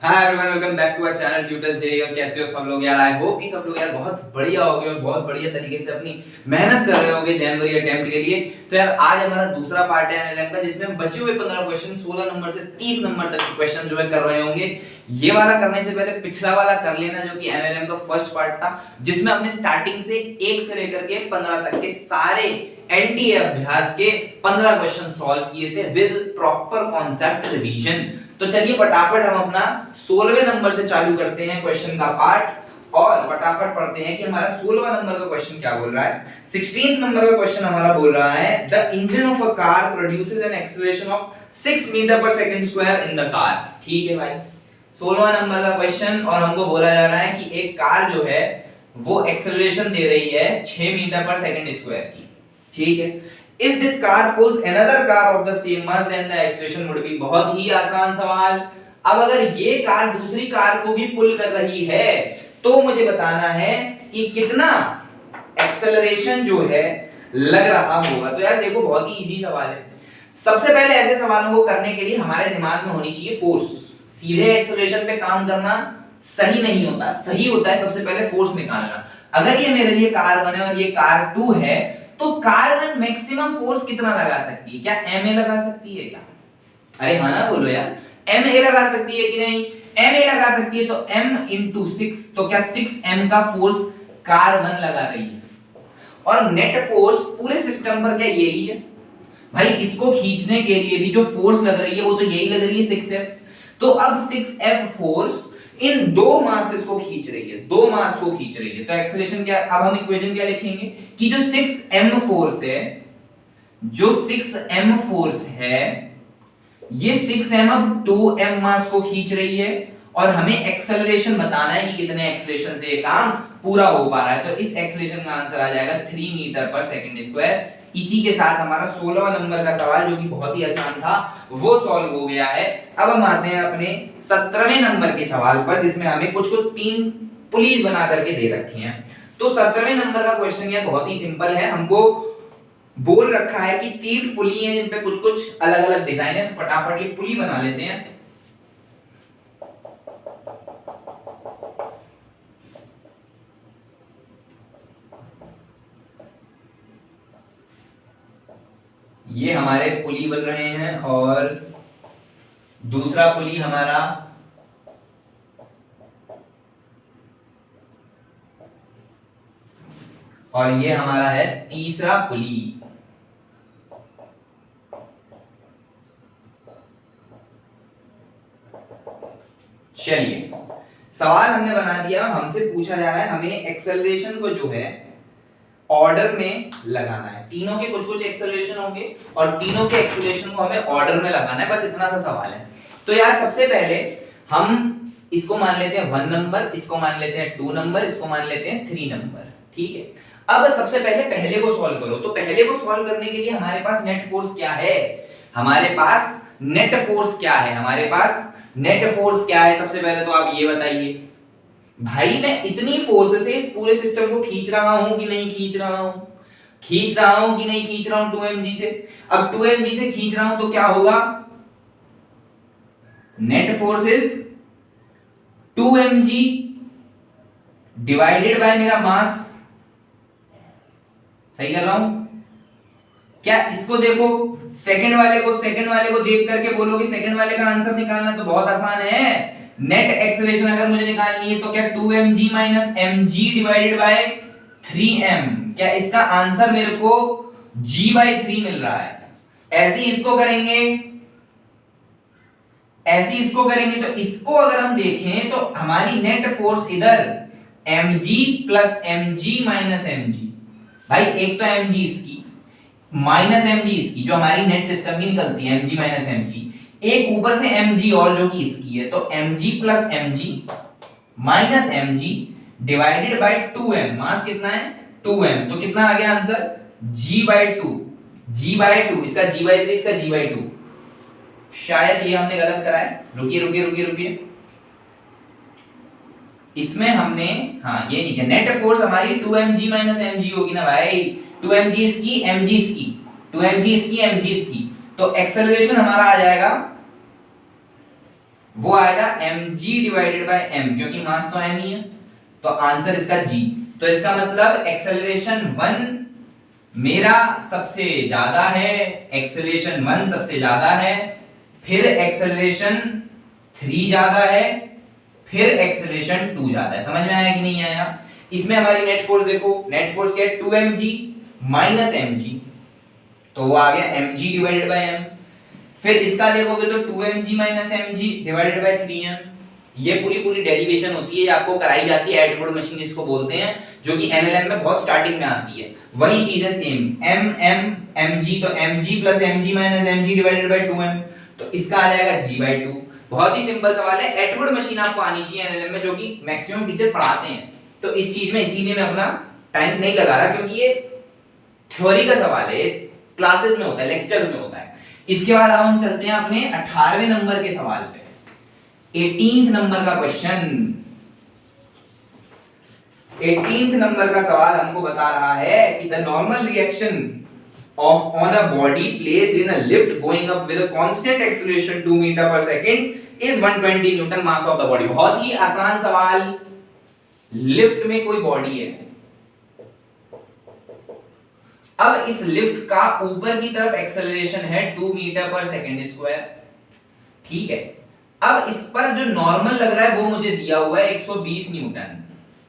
Hi everyone, welcome back to our channel tutors J. और कैसे हो सब लोग यार? आई होप कि सब लोग यार बहुत बढ़िया होगे और बहुत बढ़िया तरीके से अपनी मेहनत कर रहे होंगे जनवरी अटेम्प्ट के लिए। तो यार आज हमारा दूसरा पार्ट है एनएलएम का, जिसमें हम बचे हुए 15 क्वेश्चन 16 नंबर से 30 नंबर तक के क्वेश्चन जो है कर रहे होंगे। ये वाला करने से पहले पिछला वाला कर लेना, जो कि एनएलएम का फर्स्ट पार्ट था, जिसमें हमने स्टार्टिंग से 1 से लेकर के 15 तक के सारे एनडीए अभ्यास के 15 क्वेश्चन सॉल्व किए थे विद प्रॉपर कॉन्सेप्ट रिवीजन। तो चलिए फटाफट हम अपना 16वें नंबर से चालू करते हैं क्वेश्चन का पार्ट और फटाफट पढ़ते हैं कि हमारा 16वां नंबर का क्वेश्चन क्या बोल रहा है। 16th नंबर का क्वेश्चन हमारा बोल रहा है the engine of a car produces an acceleration of 6 metre per second square in the car. ठीक है भाई, 16वां नंबर का क्वेश्चन और हमको बोला जा रहा है कि एक कार जो है वो एक्सेलरेशन दे रही है 6 मीटर पर सेकंड स्क्वायर की। ठीक है, if this car pulls another car of the same mass then the acceleration would be। बहुत ही आसान सवाल। अब अगर ये कार दूसरी कार को भी पुल कर रही है तो मुझे बताना है कि कितना एक्सेलरेशन जो है लग रहा होगा। तो यार देखो, बहुत ही इजी सवाल है। सबसे पहले ऐसे सवालों को करने के लिए हमारे दिमाग में होनी चाहिए फोर्स। सीधे एक्सेलरेशन पे काम करना सही नहीं होता, सही होता है सबसे पहले फोर्स निकालना। अगर ये मेरे लिए कार 1 है और ये कार 2 है तो कार 1 मैक्सिमम फोर्स कितना लगा सकती है? क्या ma लगा सकती है क्या? अरे हाँ ना, बोलो यार, ma लगा सकती है कि नहीं? ma लगा सकती है तो m इंटू 6, तो क्या 6m का फोर्स कार 1 लगा रही है। और नेट फोर्स पूरे सिस्टम पर क्या यही है भाई? इसको खींचने के लिए भी जो फोर्स लग रही है वो तो यही लग रही है 6f। तो अब 6f फोर्स इन दो मासेस को खींच रही है, दो मास को खींच रही है। तो एक्सेलरेशन क्या? अब हम इक्वेशन क्या लिखेंगे कि जो 6m फोर्स है, जो 6m फोर्स है, ये 6m अब 2m मास को खींच रही है और हमें एक्सेलरेशन बताना है कि कितने एक्सेलरेशन से ये काम पूरा हो पा रहा है। तो इस एक्सेलरेशन का आंसर आ जाएगा 3 मीटर पर सेकंड स्क्वायर। इसी के साथ हमारा 16वां नंबर का सवाल, जो कि बहुत ही आसान था, वो सॉल्व हो गया है। अब हम आते हैं अपने 17वें नंबर के सवाल पर, जिसमें हमें कुछ 3 पुलिस बना करके दे रखे हैं। तो 17वें नंबर का क्वेश्चन ये बहुत ही सिंपल है। हमको बोल रखा है कि 3 पुली हैं जिन पे कुछ कुछ अलग अलग डिजाइन है। तो फटाफट ये पुली बना लेते हैं। ये हमारे पुली बन रहे हैं और दूसरा पुली हमारा और ये हमारा है तीसरा पुली। चलिए, सवाल हमने बना दिया। हमसे पूछा जा रहा है हमें एक्सेलरेशन को जो है ऑर्डर में लगाना है। तीनों के कुछ कुछ एक्सेलरेशन होंगे और तीनों के एक्सेलरेशन को हमें ऑर्डर में लगाना है, बस इतना सा सवाल है। तो यार सबसे पहले हम इसको मान लेते हैं 1 नंबर, इसको मान लेते हैं 2 नंबर, इसको मान लेते हैं 3 नंबर। ठीक है, अब सबसे पहले को सॉल्व करो। तो पहले को सॉल्व करने के लिए हमारे पास नेट फोर्स क्या है? हमारे पास नेट फोर्स क्या है? हमारे पास नेट फोर्स क्या है? सबसे पहले तो आप ये बताइए भाई, मैं इतनी फोर्स से इस पूरे सिस्टम को खींच रहा हूं कि नहीं खींच रहा हूं? खींच रहा हूं कि नहीं खींच रहा हूं 2mg से? अब 2mg से खींच रहा हूं तो क्या होगा? Net force is 2mg divided by मेरा मास। सही कर रहा हूं क्या? इसको देखो, सेकंड वाले को देख करके बोलो कि सेकंड वाले का आंसर निकालना तो बहुत आसान है। नेट एक्सेलरेशन अगर मुझे निकालनी है तो क्या 2mg minus mg divided by 3m, क्या इसका आंसर मेरे को g/3 मिल रहा है। ऐसे ही इसको करेंगे, ऐसे ही इसको करेंगे। तो इसको अगर हम देखें तो हमारी नेट फोर्स इधर mg plus mg minus mg। भाई एक तो mg इसकी माइनस mg इसकी, जो हमारी नेट सिस्टम की निकलती है mg माइनस mg, एक ऊपर से mg और जो कि इसकी है। तो mg plus mg minus mg divided by 2m। मास कितना है? 2m। तो कितना आ गया आंसर? g/2। g/2, इसका g/3, इसका g/2। शायद ये हमने गलत करा है। रुकिए, इसमें हमने हाँ ये नहीं किया। नेट फोर्स हमारी 2mg माइनस mg होगी ना भाई। 2mg इसकी, mg इसकी, 2mg इसकी, mg इसकी। तो एक्सेलरेशन हमारा आ जाएगा वो आएगा mg डिवाइडेड बाय m, क्योंकि मास तो m ही है, तो आंसर इसका g। तो इसका मतलब एक्सेलरेशन 1 मेरा सबसे ज्यादा है, एक्सेलरेशन 1 सबसे ज्यादा है, फिर एक्सेलरेशन 3 ज्यादा है, फिर एक्सेलरेशन 2 ज्यादा है। समझ में आया कि नहीं आया? इसमें हमारी नेट फोर्स देखो, नेट फोर्स क्या है 2mg माइनस mg, तो वो आ गया mg डिवाइडेड बाय m। फिर इसका देखोगे तो 2mg minus mg divided by 3m। ये पूरी डेरिवेशन होती है, आपको कराई जाती है एटवुड मशीन जिसको बोलते हैं, जो कि एनएलएम में बहुत स्टार्टिंग में आती है। वही चीज है सेम, m m mg, तो mg plus mg minus mg divided by 2m, तो इसका आ जाएगा g/2। बहुत ही सिंपल सवाल है, एटवुड मशीन आपको आनी चाहिए एनएलएम में, जो कि मैक्सिमम टीचर पढ़ाते हैं। तो इस चीज में इसीलिए मैं अपना टाइम नहीं लगा रहा, क्योंकि ये थ्योरी का सवाल है, क्लासेस में होता है, लेक्चर्स में होता है। इसके बाद अब हम चलते हैं अपने 18वें नंबर के सवाल पे, 18th नंबर का क्वेश्चन। 18th नंबर का सवाल हमको बता रहा है कि the normal reaction of on a body placed in a lift going up with a constant acceleration 2 meter per second is 120 Newton mass of the body। बहुत ही आसान सवाल। लिफ्ट में कोई बॉडी है, अब इस लिफ्ट का ऊपर की तरफ एक्सेलरेशन है 2 मीटर पर सेकंड स्क्वायर, ठीक है। अब इस पर जो नॉर्मल लग रहा है वो मुझे दिया हुआ है 120 न्यूटन,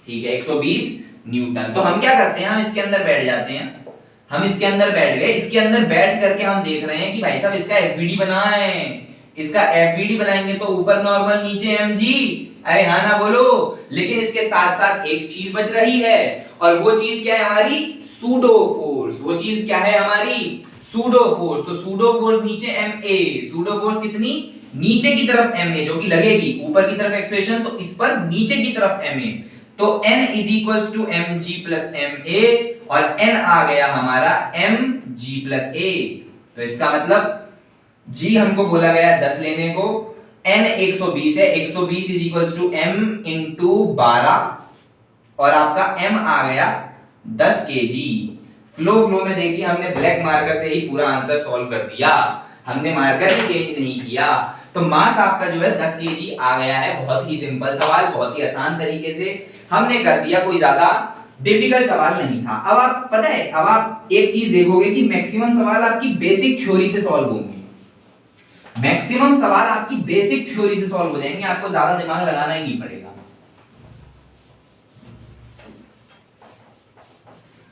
ठीक है, 120 न्यूटन। तो हम क्या करते हैं, हम इसके अंदर बैठ जाते हैं, हम इसके अंदर बैठ गए। इसके अंदर बैठ करके हम देख रहे हैं कि भाई साहब इसका एफबीडी बनाएं, इसका एफबीडी बनाएंगे तो ऊपर नॉर्मल नीचे एमजी, अरे हाँ ना बोलो। लेकिन इसके साथ साथ एक चीज बच रही है, और वो चीज क्या है हमारी, सूडो फोर्स। वो चीज क्या है हमारी, सूडो फोर्स। तो सूडो फोर्स नीचे ma, सूडो फोर्स कितनी, नीचे की तरफ ma, जो कि लगेगी ऊपर की तरफ एक्सेलरेशन, तो इस पर नीचे की तरफ ma। तो n is equals to mg plus ma, और n आ गया हमारा mg प्लस a। तो इसका मतलब g हमको बोला गया 10 लेने को, n 120 है, 120 is equals to m into 12, और आपका m आ गया 10 kg। फ्लो में देखिए हमने ब्लैक मार्कर से ही पूरा आंसर सॉल्व कर दिया, हमने मार्कर ही चेंज नहीं किया। तो मास आपका जो है 10 kg आ गया है। बहुत ही सिंपल सवाल, बहुत ही आसान तरीके से हमने कर दिया, कोई ज्यादा डिफिकल्ट सवाल नहीं था। अब आप पता है, अब आप एक चीज देखोगे कि मैक्सिमम सवाल आपकी बेसिक थ्योरी से सॉल्व होंगे। मैक्सिमम सवाल आपकी बेसिक थ्योरी से सॉल्व हो जाएंगे, आपको ज्यादा दिमाग लगाना ही नहीं पड़ेगा।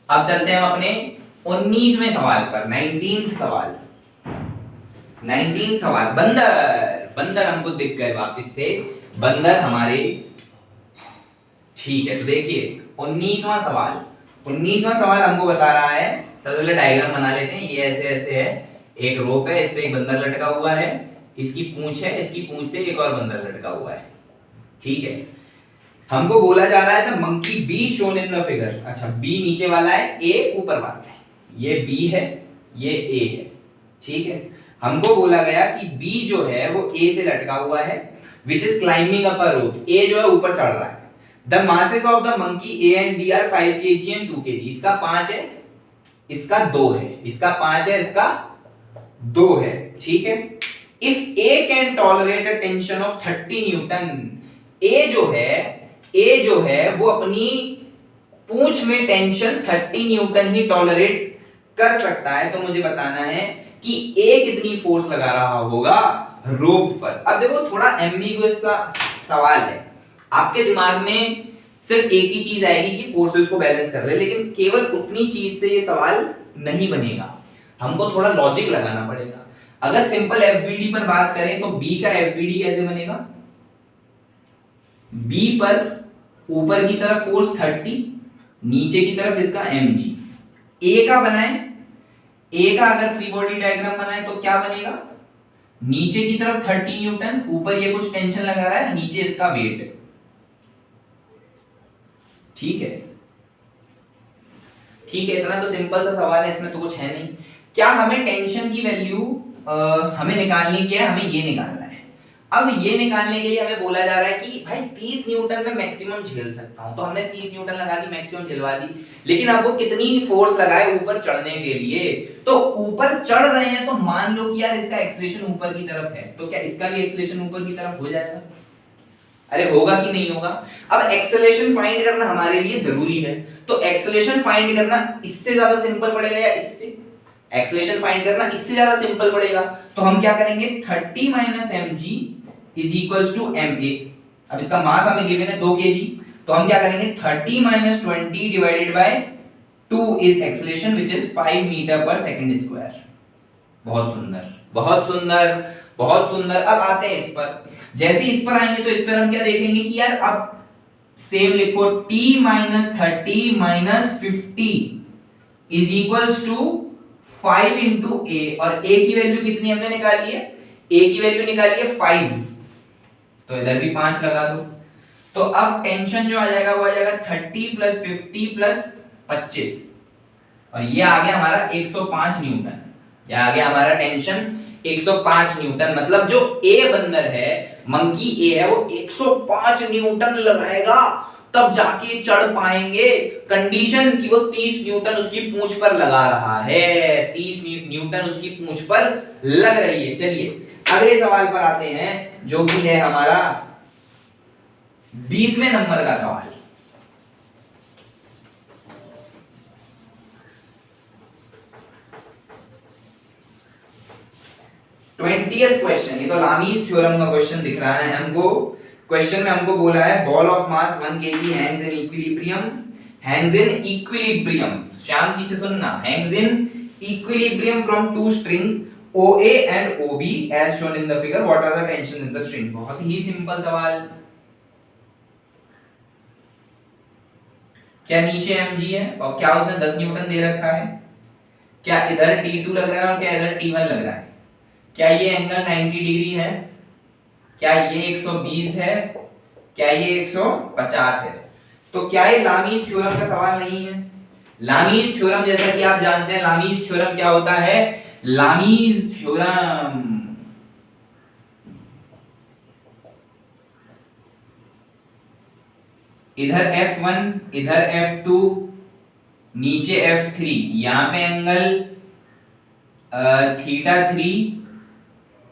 अब चलते हैं अपने 19वें सवाल पर, 19th सवाल। 19th सवाल, बंदर हमको दिख गए वापस से, बंदर हमारे, ठीक है। तो देखिए 19वां सवाल हमको बता रहा है, सबसे पहले डायग्राम बना लेते हैं। ये ऐसे ऐसे है, एक रोप है, इस पे एक बंदर लटका हुआ है, इसकी पूंछ है, इसकी पूंछ से एक और बंदर लटका हुआ है, ठीक है। हमको बोला जा रहा है the monkey be shown in the figure. अच्छा, बी नीचे वाला है, ए ऊपर वाला है, ये बी है, ये ए है, ठीक है। हमको बोला गया कि बी जो है वो ए से लटका हुआ है, which is climbing up a rope. A जो है ऊपर चढ़ रहा है। The masses of the monkey A and B are 5 kg and 2 kg। इसका 5 है, इसका 2 है, इसका 5 है, इसका 2 है, ठीक है। If A can tolerate a tension of 30 newton, A जो है वो अपनी पूंछ में टेंशन 30 न्यूटन ही टॉलरेट कर सकता है। तो मुझे बताना है कि ए कितनी फोर्स लगा रहा होगा रोप पर। अब देखो थोड़ा एम्बिगुअस सा सवाल है, आपके दिमाग में सिर्फ एक ही चीज आएगी कि फोर्सेस को बैलेंस कर ले, लेकिन केवल उतनी चीज से ये सवाल नहीं बनेगा, हमको थोड़ा लॉजिक लगाना पड़ेगा। अगर सिंपल एफबीडी पर बात करें तो बी का एफबीडी कैसे बनेगा, बी पर ऊपर की तरफ फोर्स 30, नीचे की तरफ इसका mg। ए का बनाए, ए का अगर फ्री बॉडी डायग्राम बनाए तो क्या बनेगा, नीचे की तरफ 30 न्यूटन, ऊपर ये कुछ टेंशन लगा रहा है, नीचे इसका वेट, ठीक है। ठीक है, इतना तो सिंपल सा सवाल है, इसमें तो कुछ है नहीं। क्या हमें टेंशन की वैल्यू हमें निकालनी क्या है, हमें ये निकालना है। अब ये निकालने के लिए हमें बोला जा रहा है कि भाई 30 न्यूटन में मैक्सिमम झेल सकता हूं, तो हमने 30 न्यूटन लगा दी, मैक्सिमम झेलवा दी। लेकिन अब वो कितनी फोर्स लगाए ऊपर चढ़ने के लिए, तो ऊपर चढ़ रहे हैं तो मान लो कि यार इसका एक्सीलरेशन ऊपर की तरफ है, तो क्या इसका भी एक्सीलरेशन ऊपर की तरफ हो जाएगा? अरे होगा कि नहीं होगा? अब एक्सीलरेशन फाइंड करना हमारे लिए जरूरी है, तो एक्सीलरेशन फाइंड करना इससे ज्यादा सिंपल पड़ेगा या इससे? एक्सीलरेशन फाइंड करना इससे ज्यादा सिंपल पड़ेगा, तो हम क्या करेंगे 30 mg is equals to ma। अब इसका मास हमें गिवन है 2 kg, तो हम क्या करेंगे 30 - 20 divided by 2 is acceleration which is 5 metre per second square. बहुत सुंदर, बहुत सुंदर, बहुत सुंदर। अब आते हैं इस पर। जैसे इस पर आएंगे तो इस पर हम क्या देखेंगे कि यार अब सेम लिखो t - 30 - 50 is equals to 5 into a, और a की वैल्यू कितनी हमने निकाली है? a की वैल्यू निकाली है 5, तो इधर भी 5 लगा दो। तो अब टेंशन जो आ जाएगा वो आ जाएगा 30 + 50 + 25, और ये आ गया हमारा 105 न्यूटन। ये आ गया हमारा टेंशन 105 न्यूटन। मतलब जो ए बंदर है, मंकी ए है, वो 105 न्यूटन लगाएगा तब जाके चढ़ पाएंगे। कंडीशन कि वो 30 न्यूटन उसकी पूंछ पर लगा रहा है, 30 न्यूटन उसकी पूंछ पर लग रही है। चलिए अगले सवाल पर आते हैं, जो कि है हमारा 20वें नंबर का सवाल। Twentieth question. ये तो लामीज थ्योरम का क्वेश्चन दिख रहा है हमको। क्वेश्चन में हमको बोला है ball of mass 1 kg hangs in equilibrium, hangs in equilibrium, शांति से सुनना, hangs in equilibrium from two strings OA and OB as shown in the figure. What are the tensions in the string? बहुत ही simple सवाल। क्या नीचे mg है और क्या उसने 10 न्यूटन दे रखा है? क्या इधर T2 लग रहा है और क्या इधर T1 लग रहा है? क्या ये एंगल 90 डिग्री है? क्या ये 120 है? क्या ये 150 है? तो क्या ये लामीज थ्योरम का सवाल नहीं है? लामीज थ्योरम जैसा कि आप जानते हैं, लामीज थ्योरम क्या होता है? लामीज थ्योरम इधर F1 इधर F2 नीचे F3, यहां पे एंगल θ3,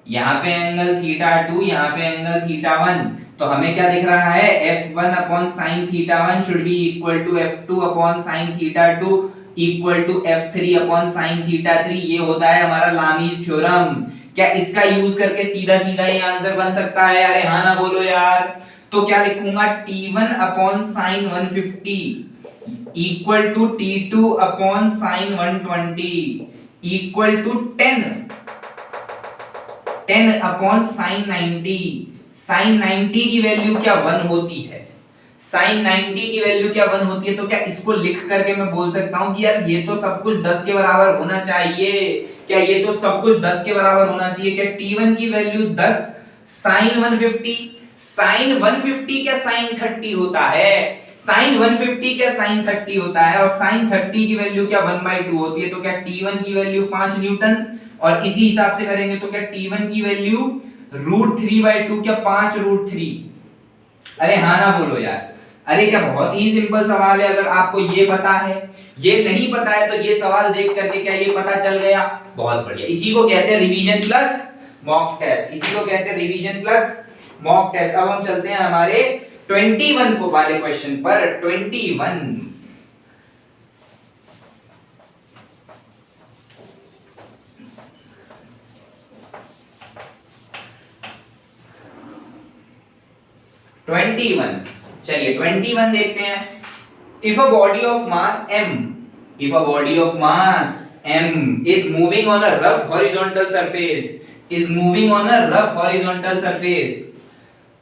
यहां पे एंगल θ2, यहां पे एंगल θ1। तो हमें क्या दिख रहा है? F1 upon sin θ1 should be equal to F2 upon sin θ2 equal to F3 upon sin θ3। ये होता है हमारा लामीज थ्योरम। क्या इसका यूज करके सीधा सीधा ये आंसर बन सकता है? अरे हाँ ना बोलो यार। तो क्या लिखूंगा T1 upon sin 150 equal to T2 upon sin 120 equal to 10 upon sin 90। sin 90 की वैल्यू क्या 1 होती है? sin 90 की वैल्यू क्या 1 होती है? तो क्या इसको लिख करके मैं बोल सकता हूं कि यार ये तो सब कुछ 10 के बराबर होना चाहिए? क्या ये तो सब कुछ 10 के बराबर होना चाहिए? क्या T1 की वैल्यू 10 sin 150, sin 150 क्या sin 30 होता है? sin 150 क्या sin 30 होता है? और sin 30 की वैल्यू क्या 1/2 होती है? तो क्या T1 की वैल्यू 5 न्यूटन, और इसी हिसाब से करेंगे तो क्या T1 की वैल्यू √3/2 क्या 5√3? अरे हाँ ना बोलो यार। अरे क्या बहुत ही सिंपल सवाल है। अगर आपको ये पता है, ये नहीं पता है, तो ये सवाल देख करके क्या ये पता चल गया? बहुत बढ़िया। इसी को कहते हैं रिवीजन प्लस मॉक टेस्ट, इसी को कहते हैं रिवीजन प्लस मॉक टेस्ट। अब हम चलते हैं हमारे 21 को वाले क्वेश्चन पर। 21 चलिए 21 देखते हैं। If a body of mass m, if a body of mass m is moving on a rough horizontal surface, is moving on a rough horizontal surface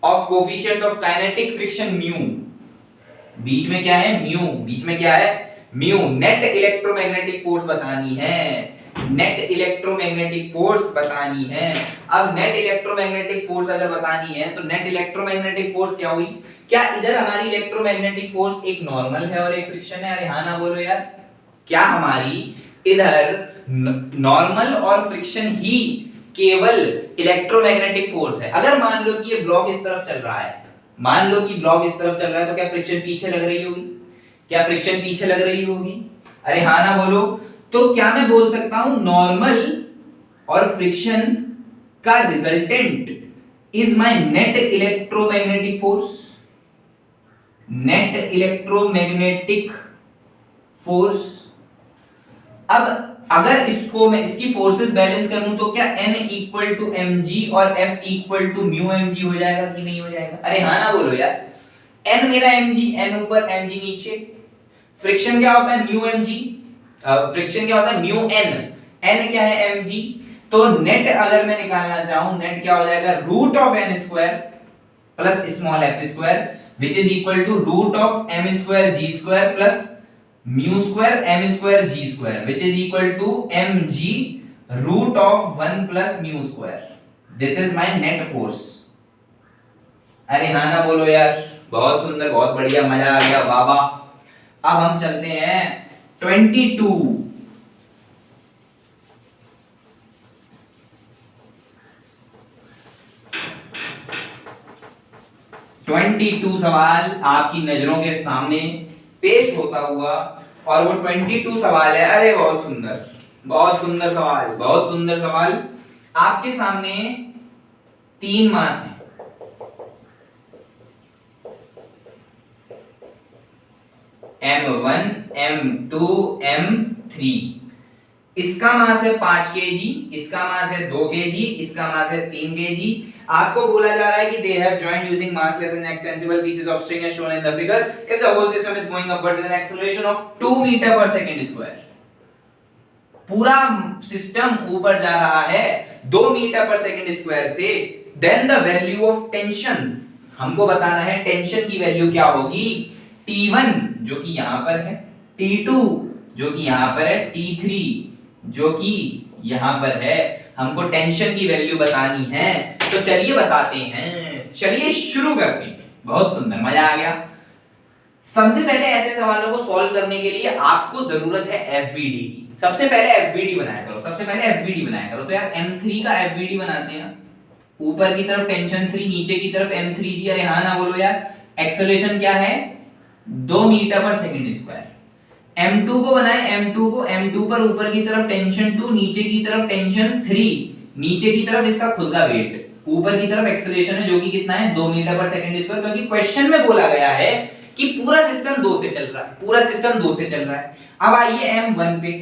of coefficient of kinetic friction mu, बीच में क्या है? mu, बीच में क्या है? mu। Net electromagnetic force बतानी है, net electromagnetic force बतानी है। अब नेट इलेक्ट्रोमैग्नेटिक फोर्स अगर बतानी है तो नेट इलेक्ट्रोमैग्नेटिक फोर्स क्या हुई? क्या इधर हमारी इलेक्ट्रोमैग्नेटिक फोर्स एक नॉर्मल है और एक फ्रिक्शन है? अरे हाँ ना बोलो यार। क्या हमारी इधर नॉर्मल और फ्रिक्शन ही केवल इलेक्ट्रोमैग्नेटिक फोर्स है। अगर मान लो कि ये ब्लॉक इस तरफ चल रहा है, मान लो कि ब्लॉक इस तरफ चल रहा है, तो क्या फ्रिक्शन पीछे लग रही होगी? क्या फ्रिक्शन पीछे लग रही होगी? अरे हाँ ना बोलो। तो क्या मैं बोल सकता हूं नॉर्मल और फ्रिक्शन का resultant is my net electromagnetic force. Net electromagnetic force. अब अगर इसको मैं इसकी फोर्सेस बैलेंस करूं तो क्या N इक्वल टू mg और F equal to mu mg हो जाएगा कि नहीं हो जाएगा? अरे हाँ ना बोलो यार। N मेरा mg, N ऊपर mg नीचे। फ्रिक्शन क्या होता है? Mu mg। फ्रिक्शन क्या होता है? Mu n। n क्या है? mg। तो नेट अगर मैं निकालना चाहूं, नेट क्या हो जाएगा? Root of n square plus small f square which is equal to root of m square g square plus mu square m square g square which is equal to mg root of 1 plus mu square. This is my net force. अरे हाँ ना बोलो यार। बहुत सुंदर, बहुत बढ़िया, मजा आ गया, वाह वाह। अब हम चलते हैं 22 सवाल आपकी नजरों के सामने पेश होता हुआ, और वो 22 सवाल है। अरे बहुत सुंदर, बहुत सुंदर सवाल, बहुत सुंदर सवाल आपके सामने। 3 मास हैं। M1, M2, M3। इसका मास है 5 केजी, इसका मास है 2 केजी, इसका मास है 3 केजी। आपको बोला जा रहा है कि they have joined using massless and extensible pieces of string as shown in the figure if the whole system is going upward with an acceleration of 2 meter per second square। पूरा system ऊपर जा रहा है 2 metre per second square से, then the value of tensions, हमको बताना है tension की वैल्यू क्या होगी। T1 जो कि यहां पर है, T2 जो कि यहां पर है, T3 जो कि यहां पर है। हमको टेंशन की वैल्यू बतानी है। तो चलिए बताते हैं, चलिए शुरू करते हैं। बहुत सुंदर, मजा आ गया। सबसे पहले ऐसे सवालों को सॉल्व करने के लिए आपको जरूरत है एफबीडी की। सबसे पहले एफबीडी बनाया करो, सबसे पहले एफबीडी बनाया करो। तो यार M3 का एफबीडी बनाते हैं। ऊपर की तरफ टेंशन 3, नीचे की तरफ M3g। अरे हाँ ना बोलो यार। एक्सेलरेशन क्या है? 2 metre per second square. M2 को बनाए, M2 को, M2 पर ऊपर की तरफ टेंशन 2, नीचे की तरफ टेंशन 3, नीचे की तरफ इसका खुद का वेट, ऊपर की तरफ एक्सेलरेशन है जो कि कितना है? 2 मीटर पर सेकंड स्क्वायर। क्योंकि क्वेश्चन में बोला गया है कि पूरा सिस्टम 2 से चल रहा है, पूरा सिस्टम 2 से चल रहा है। अब आइए M1 पे।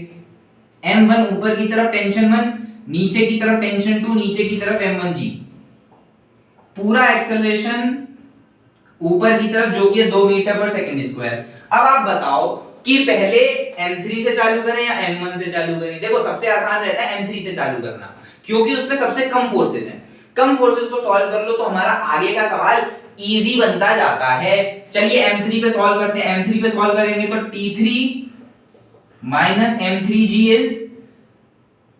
M1 ऊपर की तरफ टेंशन 1, नीचे की तरफ टेंशन 2, नीचे की तरफ M1g। पूरा एक्सेलरेशन ऊपर की तरफ जो कि है 2 मीटर पर सेकंड स्क्वायर। अब आप बताओ कि पहले M3 से चालू करें या M1 से चालू करें? देखो सबसे आसान रहता है M3 से चालू करना, क्योंकि उसमें सबसे कम फोर्सेस हैं। कम फोर्सेस को सॉल्व कर लो तो हमारा आगे का सवाल इजी बनता जाता है। चलिए M3 पे सॉल्व करते हैं। M3 पे सॉल्व करेंगे तो T3 minus M3g is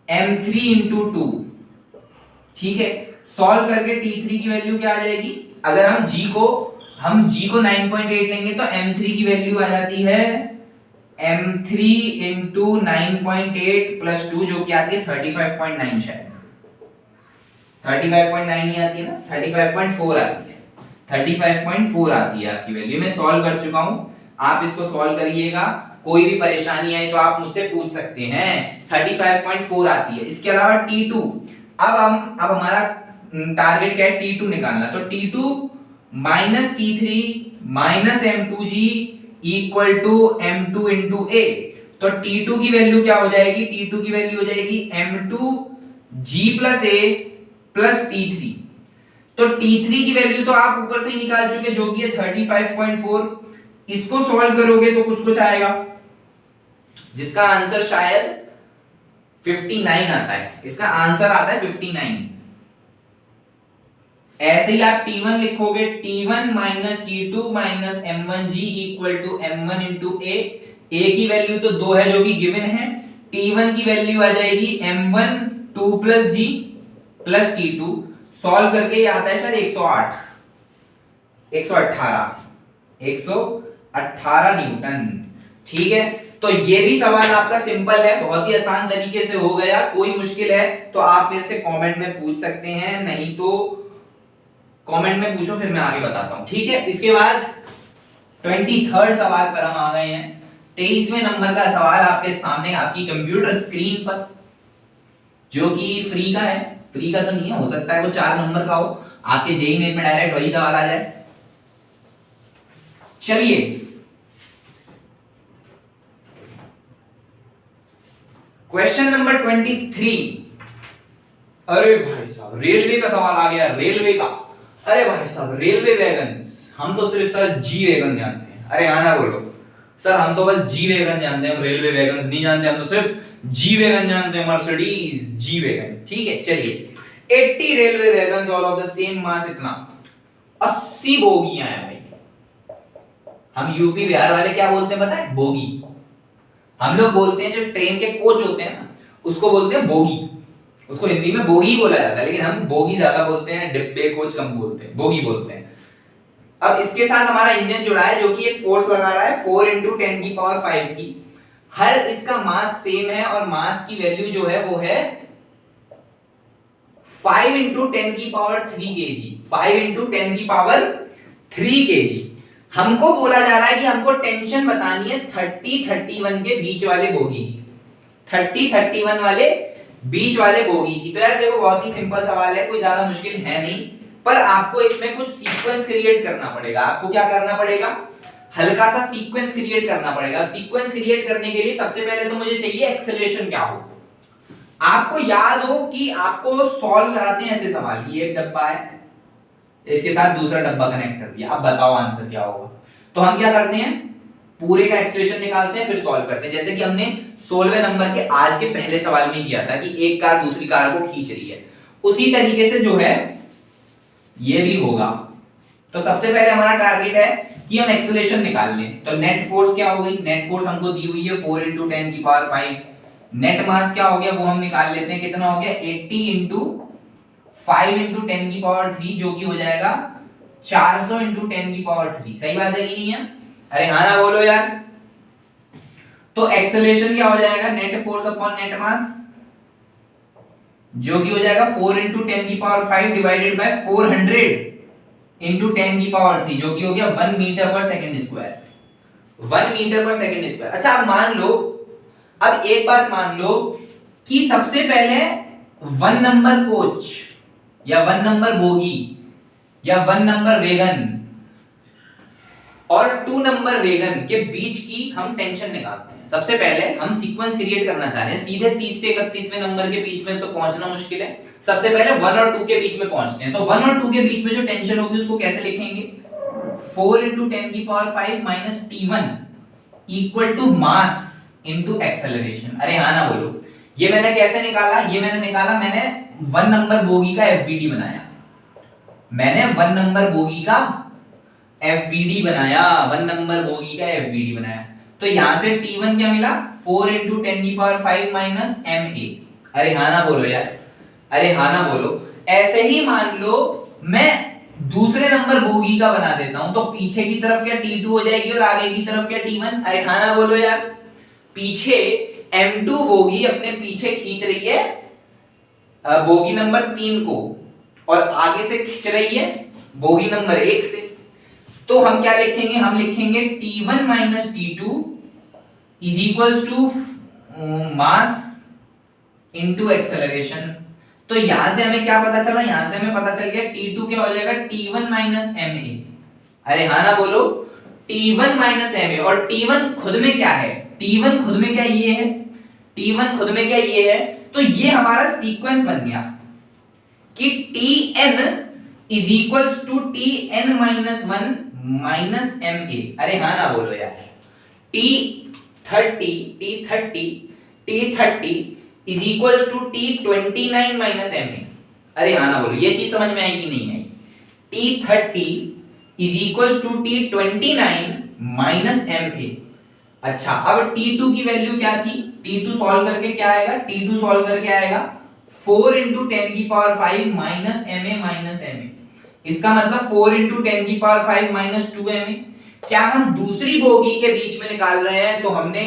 M3 into 2। ठीक है, सॉल्व करके T3 की वैल्यू क्या आ जाएगी? अगर हम g को 9.8 लेंगे तो M3 की वैल्यू आ जाती है M3 इंटू 9.8 प्लस 2 जो कि आती है 35.9। शायद 35.9 ही आती है ना, 35.4 आती है, 35.4 आती है आपकी वैल्यू। मैं सॉल्व कर चुका हूं, आप इसको सॉल्व करिएगा। कोई भी परेशानी आए तो आप मुझसे पूछ सकते हैं। 35.4 आती है। इसके अलावा T2, अब हमारा टारगेट क्या है? T2 निकालना। तो T2 minus T3 minus M2g equal to M2 into A। तो T2 की वैल्यू क्या हो जाएगी? T2 की वैल्यू हो जाएगी M2g plus A plus T3। तो T3 की वैल्यू तो आप ऊपर से ही निकाल चुके जो कि है 35.4। इसको सॉल्व करोगे तो कुछ आएगा जिसका आंसर शायद 59 आता है। इसका आंसर आता है 59। ऐसे ही आप T1 लिखोगे, T1 minus T2 minus M1g equal to M1 into A। A की वैल्यू तो 2 है जो कि गिवन है। T1 की वैल्यू आ जाएगी M1 2 plus g plus T2। Solve करके ये आता है शायद 118 न्यूटन। ठीक है, तो ये भी सवाल आपका सिंपल है, बहुत ही आसान तरीके से हो गया। कोई मुश्किल है तो आप मेरे से कमेंट में पूछ सकते हैं, नहीं तो कमेंट में पूछो, फिर मैं आगे बताता हूं, ठीक है। इसके बाद 23rd सवाल पर हम आ गए हैं। 23वें नंबर का सवाल आपके सामने आपकी कंप्यूटर स्क्रीन पर, जो कि फ्री का है। फ्री का तो नहीं है, हो सकता है वो 4 नंबर का हो, आपके जेईई मेन में डायरेक्ट वही सवाल आ जाए। चलिए क्वेश्चन नंबर 23। अरे भाई साहब रेलवे का सवाल आ गया, रेलवे का। अरे भाई साहब रेलवे वैगन, हम तो सिर्फ सर जी वैगन जानते हैं। अरे आना बोलो सर, हम तो बस जी वैगन जानते हैं, हम रेलवे वैगन नहीं जानते, हम तो सिर्फ जी वैगन जानते हैं, मर्सिडीज जी वैगन। ठीक है चलिए, 80 railway wagon all of the same mass, इतना 80 बोगियां हैं भाई। हम यूपी बिहार वाले क्या बोलते हैं पता है? बोगी। हम लोग बोलते हैं जो ट्रेन के कोच होते हैं ना, उसको बोलते हैं बोगी। उसको हिंदी में बोगी बोला जाता है, लेकिन हम बोगी ज्यादा बोलते हैं, डिब्बे कोच कम बोलते हैं, बोगी बोलते हैं। अब इसके साथ हमारा इंजन जुड़ा है, जो कि एक फोर्स लगा रहा है 4 × 10⁵ की। हर इसका मास सेम है और मास की वैल्यू जो है वो है 5 × 10⁻³ kg। 5 × 10⁻³ kg। हमको बोला जा रहा है कि हमको टेंशन बतानी है 30-31 के बीच वाले बोगी की, 30-31 वाले बीच वाले बोगी की। तो यार देखो बहुत ही सिंपल सवाल है, कोई ज्यादा मुश्किल है नहीं, पर आपको इसमें कुछ सीक्वेंस क्रिएट करना पड़ेगा। आपको क्या करना पड़ेगा? हल्का सा सीक्वेंस क्रिएट करना पड़ेगा। सीक्वेंस क्रिएट करने के लिए सबसे पहले तो मुझे चाहिए एक्सेलरेशन क्या हो। आपको याद हो कि आपको सॉल्व कराते हैं ऐसे सवाल की, एक डब्बा है, इसके साथ दूसरा डब्बा कनेक्ट कर दिया, अब बताओ आंसर क्या होगा। तो हम क्या करते हैं, पूरे का एक्सप्रेशन निकालते हैं, फिर सॉल्व करते हैं, जैसे कि हमने 16वें नंबर के आज के पहले सवाल में किया था कि एक कार दूसरी कार को खींच रही है। उसी तरीके से जो है ये भी होगा। तो सबसे पहले हमारा टारगेट है कि हम एक्सेलरेशन निकाल लें। तो नेट फोर्स क्या हो गई? नेट फोर्स हमको दी हुई है 4 × 10⁵। नेट मास क्या हो गया वो हम निकाल लेते हैं, कितना हो गया 80 × 5 × 10⁻³ जो कि हो जाएगा 400 × 10⁻³। सही बात है कि नहीं है? अरे हाँ ना बोलो यार। तो एक्सेलरेशन क्या हो जाएगा? नेट फोर्स अपॉन नेट मास, जो कि हो जाएगा 4 × 10⁵ डिवाइडेड बाय 400 × 10⁻³, जो कि हो गया 1 मीटर/सेकंड स्क्वायर। 1 metre per second square. अच्छा अब मान लो, अब एक बात मान लो कि सबसे पहले 1 नंबर कोच या 1 नंबर बोगी या 1 नंबर वेगन और 2 नंबर वेगन के बीच की हम टेंशन निकालते हैं। सबसे पहले हम सीक्वेंस क्रिएट करना चाह रहे हैं, सीधे 30 से 31वें नंबर के बीच में तो पहुंचना मुश्किल है। सबसे पहले 1 और 2 के बीच में पहुंचते हैं। तो 1 और 2 के बीच में जो टेंशन होगी उसको कैसे लिखेंगे? 4 × 10⁵ -T1 equal to mass into acceleration. अरे हाँ ना बोलो। ये मैंने कैसे निकाला? ये मैंने निकाला, मैंने 1 नंबर बोगी का एफबीडी बनाया। मैंने 1 नंबर बोगी का एफबीडी बनाया, 1 नंबर बोगी का एफबीडी बनाया। तो यहां से T1 क्या मिला? 4 × 10⁵ -ma। अरे हाँ ना बोलो यार, अरे हाँ ना बोलो। ऐसे ही मान लो मैं दूसरे नंबर बोगी का बना देता हूं, तो पीछे की तरफ क्या T2 हो जाएगी और आगे की तरफ क्या T1। अरे हाँ ना बोलो यार। पीछे M2 बोगी अपने पीछे खींच रही है बोगी नंबर 3 को, और आगे से खींच रही है बोगी नंबर 1 से। तो हम क्या लिखेंगे? हम लिखेंगे T1 - T2 is equals to mass into acceleration. तो यहां से हमें क्या पता चला? यहां से हमें पता चल गया T2 क्या हो जाएगा? T1 - ma। अरे हाँ ना बोलो, T1 - ma। और T1 खुद में क्या है? T1 खुद में क्या ये है? T1 खुद में क्या ये है? तो ये हमारा सीक्वेंस बन गया कि Tn is equals to Tn - 1 -ma। अरे हाँ ना बोलो यार। T30 is equals to T29 - ma। अरे हाँ ना बोलो। ये चीज समझ में आई कि नहीं आई? T30 is equals to T29 - ma। अच्छा अब T2 की वैल्यू क्या थी? T2 सॉल्व करके क्या आएगा? T2 सॉल्व करके आएगा 4 × 10⁵ -ma। इसका मतलब 4 × 10⁵ -2ma। क्या हम दूसरी बोगी के बीच में निकाल रहे हैं? तो हमने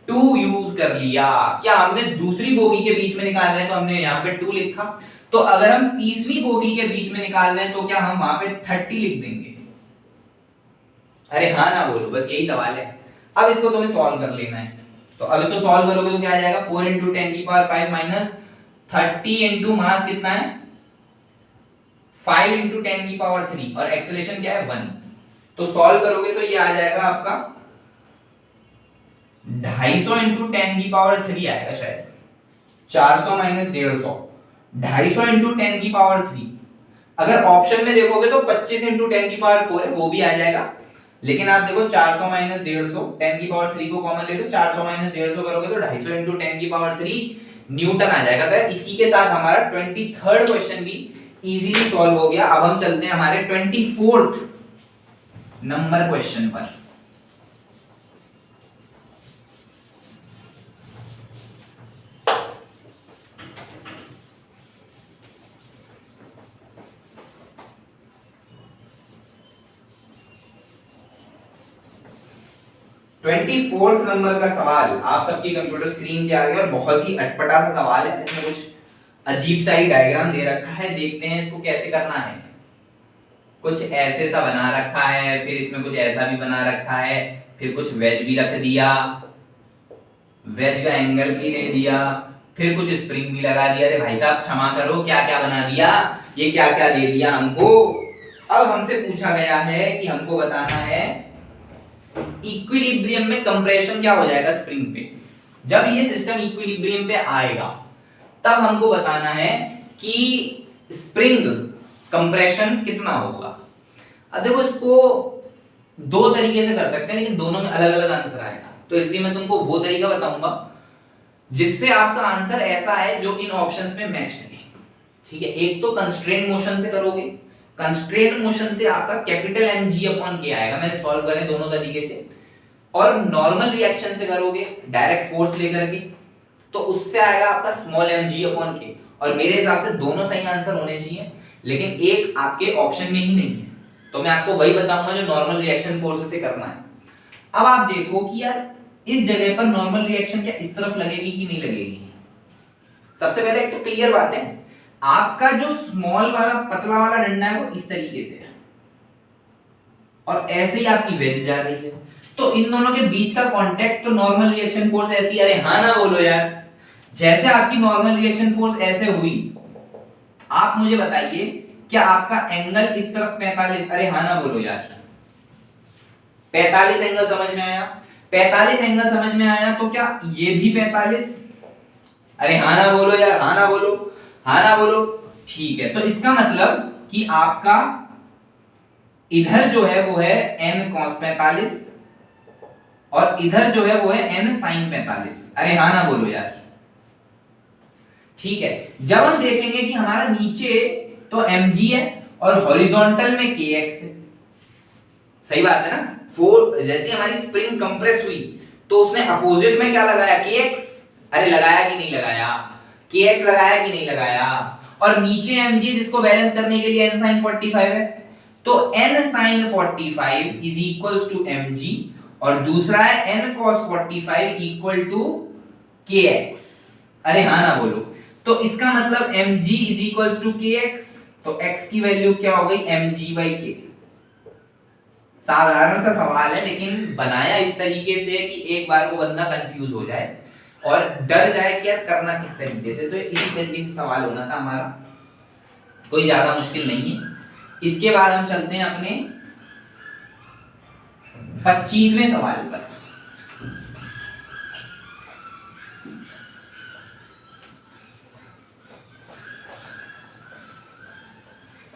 2 यूज कर लिया। क्या हमने दूसरी बोगी के बीच में निकाल रहे हैं तो हमने यहाँ पे 2 लिखा, तो अगर हम तीसरी बोगी के बीच में निकाल रहे हैं तो क्या हम वहां पे 30 लिख देंगे? अरे हाँ ना बोलो, बस यही सवाल है। अब इसको तुम्हें सॉल्व कर लेना है, तो अब इसको सॉल्व करोगे तो क्या आ जाएगा, 4 इंटू 10⁵ माइनस 30 इंटू मास कितना है 5 इंटू 10⁵, और एक्सेलरेशन क्या है 1। तो सॉल्व करोगे तो ये आ जाएगा आपका 250 इंटू 10⁵ आएगा शायद, 400 माइनस 150, 250 इंटू 10⁵। अगर ऑप्शन में देखोगे तो 25 इंटू 10⁴ है, वो भी आ जाएगा, लेकिन आप देखो 400 माइनस 150, 10⁵ को कॉमन ले लो, 400 माइनस 150 करोगे तो 250 इंटू 10⁵ न्यूटन आ जाएगा। तो इसी के साथ हमारा 23rd क्वेश्चन भी इजीली सॉल्व हो गया। अब हम चलते हैं हमारे 24th नंबर क्वेश्चन पर। ट्वेंटी फोर्थ नंबर का सवाल आप सबकी कंप्यूटर स्क्रीन के आगे, और बहुत ही अटपटा सा सवाल है। इसमें कुछ अजीब सा ही डायग्राम दे रखा है, देखते हैं इसको कैसे करना है। कुछ ऐसे सा बना रखा है, फिर इसमें कुछ ऐसा भी बना रखा है, फिर कुछ वेज भी रख दिया, वेज का एंगल भी दे दिया, फिर कुछ स्प्रिंग भी लगा दिया। अरे भाई साहब क्षमा करो, क्या क्या बना दिया, ये क्या क्या दे दिया हमको। अब हमसे पूछा गया है कि हमको बताना है इक्विलिब्रियम में कंप्रेशन क्या हो जाएगा स्प्रिंग पे। जब ये सिस्टम इक्विलिब्रियम पे आएगा तब हमको बताना है कि स्प्रिंग कंप्रेशन कितना होगा। अब देखो इसको दो तरीके से कर सकते हैं, लेकिन दोनों में अलग अलग आंसर आएगा, तो इसलिए मैं तुमको वो तरीका बताऊंगा जिससे आपका आंसर ऐसा है जो इन ऑप्शंस में मैच करे। ठीक है, एक तो कंस्ट्रेंट मोशन से करोगे, कंस्ट्रेंट मोशन से आपका कैपिटल mg अपॉन k आएगा, मैंने सॉल्व करे दोनों तरीके से। और नॉर्मल रिएक्शन से करोगे डायरेक्ट फोर्स लेकर के, तो उससे आएगा आपका स्मॉल mg अपॉन k। और मेरे हिसाब से दोनों सही आंसर होने चाहिए, लेकिन एक आपके ऑप्शन में ही नहीं है, तो मैं आपको वही बताऊंगा जो नॉर्मल रिएक्शन फोर्स से करना है। अब आप देखो कि यार इस जगह पर नॉर्मल रिएक्शन क्या इस तरफ लगेगी कि नहीं लगेगी। सबसे पहले एक तो क्लियर बात है, आपका जो स्मॉल वाला पतला वाला डंडा है वो इस तरीके से है, और ऐसे ही आपकी वेज जा रही है, तो इन दोनों के बीच का कांटेक्ट तो नॉर्मल रिएक्शन फोर्स ऐसी, अरे हाँ ना बोलो यार, जैसे आपकी नॉर्मल रिएक्शन फोर्स ऐसे हुई, आप मुझे बताइए क्या आपका एंगल इस तरफ 45, अरे हाँ ना बोलो यार, 45 एंगल समझ में आया, 45 एंगल समझ में आया, तो क्या ये भी 45, अरे हाँ ना बोलो यार, हाँ ना बोलो, हाँ ना बोलो। ठीक है, तो इसका मतलब कि आपका इधर जो है वो है n cos 45 और इधर जो है वो है n sin 45, अरे हाँ ना बोलो यार। ठीक है, जब हम देखेंगे कि हमारा नीचे तो mg है और हॉरिजॉन्टल में kx है, सही बात है ना। फोर जैसे हमारी स्प्रिंग कंप्रेस हुई तो उसने अपोजिट में क्या लगाया kx, अरे लगाया कि नहीं लगाया, kx लगाया कि नहीं लगाया, और नीचे mg जिसको बैलेंस करने के लिए n sin 45 है, तो n sin 45 is equals to mg, और दूसरा है n cos 45 equal to kx, अरे हाँ ना बोलो। तो इसका मतलब mg is equals to kx, तो x की वैल्यू क्या हो गई mg by k। साधारण सा सवाल है, लेकिन बनाया इस तरीके से कि एक बार को बंदा कंफ्यूज हो जाए और डर जाए कि यार करना किस तरीके से, तो इसी तरीके से सवाल होना था हमारा, कोई ज्यादा मुश्किल नहीं है। इसके बाद हम चलते हैं अपने 25वें सवाल पर।